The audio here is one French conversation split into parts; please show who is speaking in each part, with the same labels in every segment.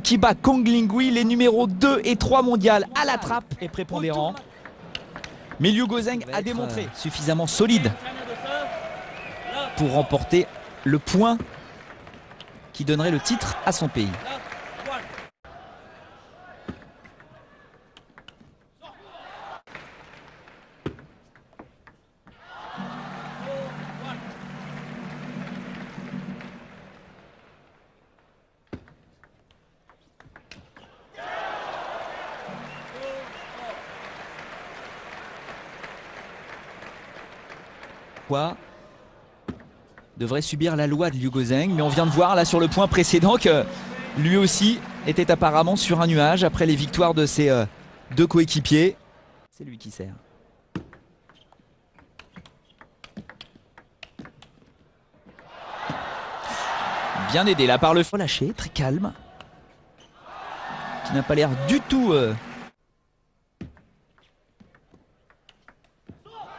Speaker 1: Qui bat Kong Linghui, les numéros 2 et 3 mondiales à la trappe et prépondérant. Mais Liu Guozheng a démontré suffisamment solide pour remporter le point qui donnerait le titre à son pays. Devrait subir la loi de Liu Guozheng, mais on vient de voir là sur le point précédent que lui aussi était apparemment sur un nuage après les victoires de ses deux coéquipiers. C'est lui qui sert. Bien aidé là par le relâché, très calme, qui n'a pas l'air du tout.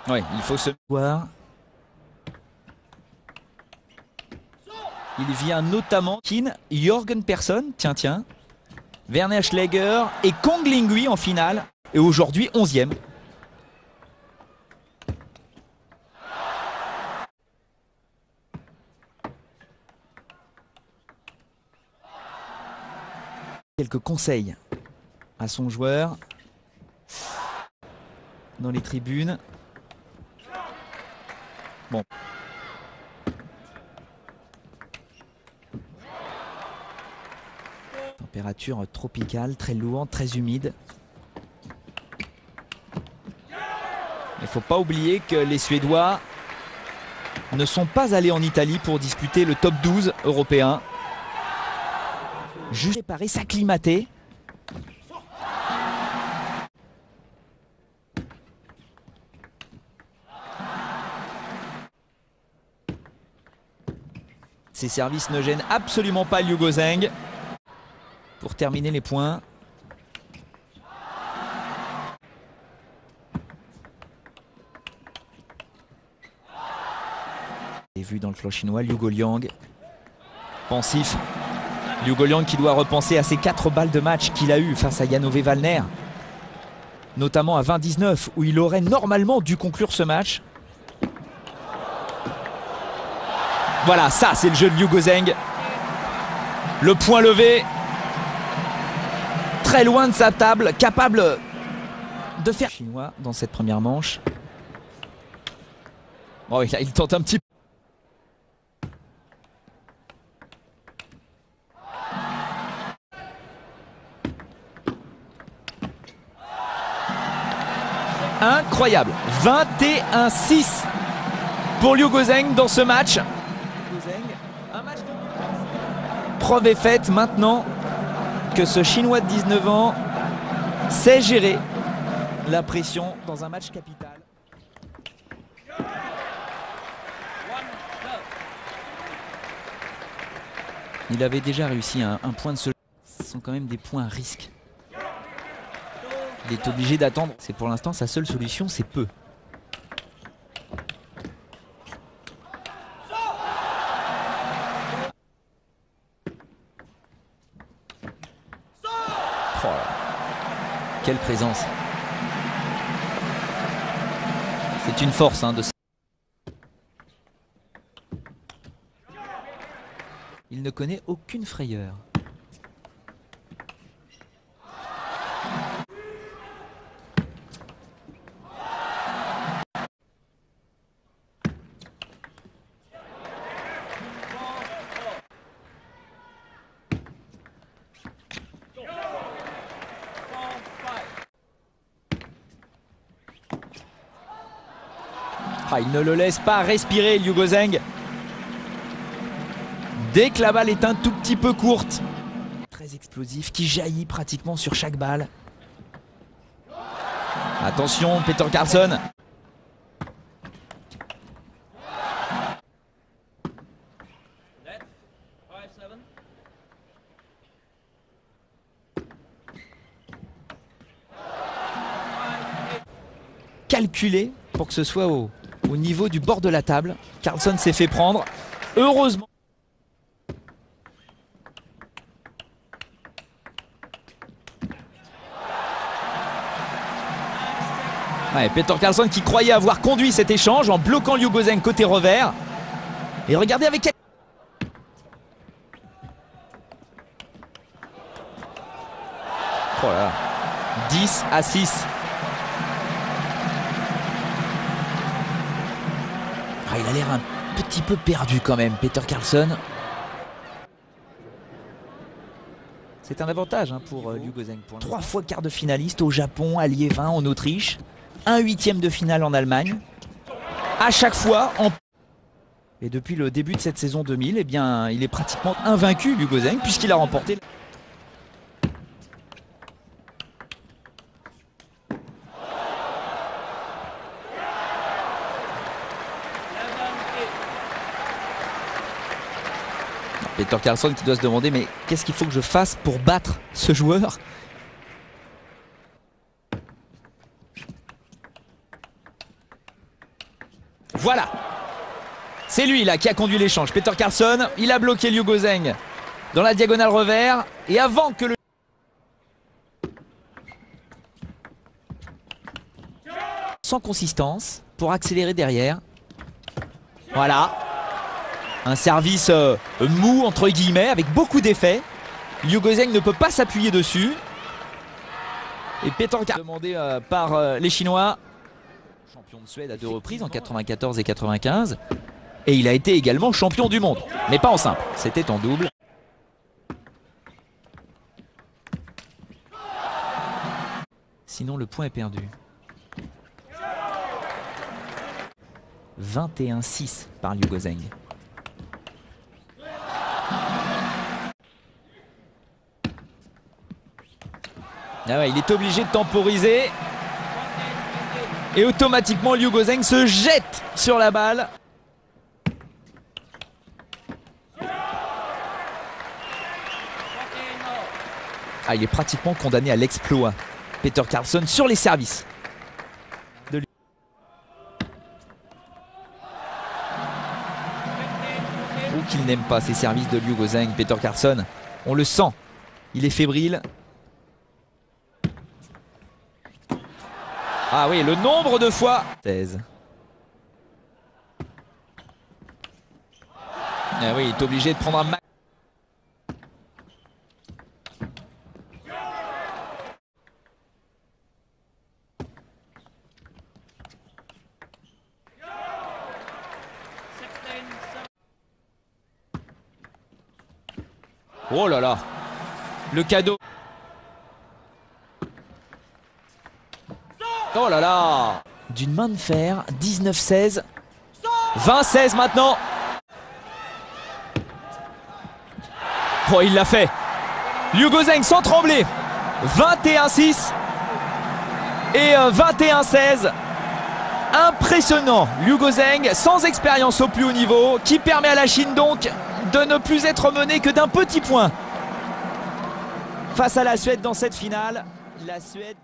Speaker 1: Ouais, il faut se voir. Il vient notamment Jorgen Persson, tiens, Werner Schläger et Kong Linghui en finale. Et aujourd'hui 11e. Quelques conseils à son joueur dans les tribunes. Bon. Température tropicale, très lourde, très humide. Il ne faut pas oublier que les Suédois ne sont pas allés en Italie pour disputer le top 12 européen. Juste préparer, s'acclimater. Ces services ne gênent absolument pas Liu Guozheng. Pour terminer les points. Et vu dans le flanc chinois, Liu Guoliang. Pensif. Liu Guoliang qui doit repenser à ses 4 balles de match qu'il a eu face à Jan-Ove Wallner. Notamment à 20-19 où il aurait normalement dû conclure ce match. Voilà, ça c'est le jeu de Liu Guozheng. Le point levé. Très loin de sa table, capable de faire chinois dans cette première manche. Bon, là, il tente un petit peu. Incroyable. 21-6 pour Liu Guozheng dans ce match. Preuve est faite maintenant que ce Chinois de 19 ans sait gérer la pression dans un match capital. Il avait déjà réussi un point de ce. Ce sont quand même des points à risque. Il est obligé d'attendre. C'est pour l'instant sa seule solution, c'est peu. Oh là. Quelle présence. C'est une force de... Il ne connaît aucune frayeur. Ah, il ne le laisse pas respirer, Liu Guozheng. Dès que la balle est un tout petit peu courte. Très explosif, qui jaillit pratiquement sur chaque balle. Attention, Peter Carlsson. Calculé pour que ce soit au niveau du bord de la table. Carlsson s'est fait prendre. Heureusement. Ouais, Peter Carlsson qui croyait avoir conduit cet échange en bloquant Liu Gozeng côté revers. Et regardez avec quel... Oh là là. 10-6. Ah, il a l'air un petit peu perdu quand même, Peter Carlsson. C'est un avantage pour Liu Gozeng. 3 fois quart de finaliste au Japon, à Liévin, en Autriche. Un 8e de finale en Allemagne. À chaque fois en... Et depuis le début de cette saison 2000, eh bien, il est pratiquement invaincu, Liu Gozeng, puisqu'il a remporté... Peter Carlsson qui doit se demander, mais qu'est-ce qu'il faut que je fasse pour battre ce joueur? Voilà, c'est lui là qui a conduit l'échange. Peter Carlsson, il a bloqué Liu Gozeng dans la diagonale revers. Et avant que le... Sans consistance pour accélérer derrière. Voilà. Un service mou entre guillemets avec beaucoup d'effets. Liu Gozeng ne peut pas s'appuyer dessus. Et Peter Carlsson demandé par les Chinois. Champion de Suède à 2 reprises en 94 et 95. Et il a été également champion du monde. Mais pas en simple, c'était en double. Sinon le point est perdu. 21-6 par Liu Gozeng. Ah ouais, il est obligé de temporiser. Et automatiquement Liu Gozeng se jette sur la balle. Ah, il est pratiquement condamné à l'exploit. Peter Carlsson sur les services. Ou qu'il n'aime pas ces services de Liu Gozeng, Peter Carlsson. On le sent. Il est fébrile. Ah oui, le nombre de fois. 16. Ah oui, il est obligé de prendre un max. Oh là là, le cadeau. Oh là là, d'une main de fer, 19-16, 20-16 maintenant. Oh, il l'a fait. Liu Gozeng sans trembler. 21-6 et 21-16. Impressionnant. Liu Gozeng sans expérience au plus haut niveau qui permet à la Chine donc de ne plus être menée que d'un petit point face à la Suède dans cette finale. La Suède...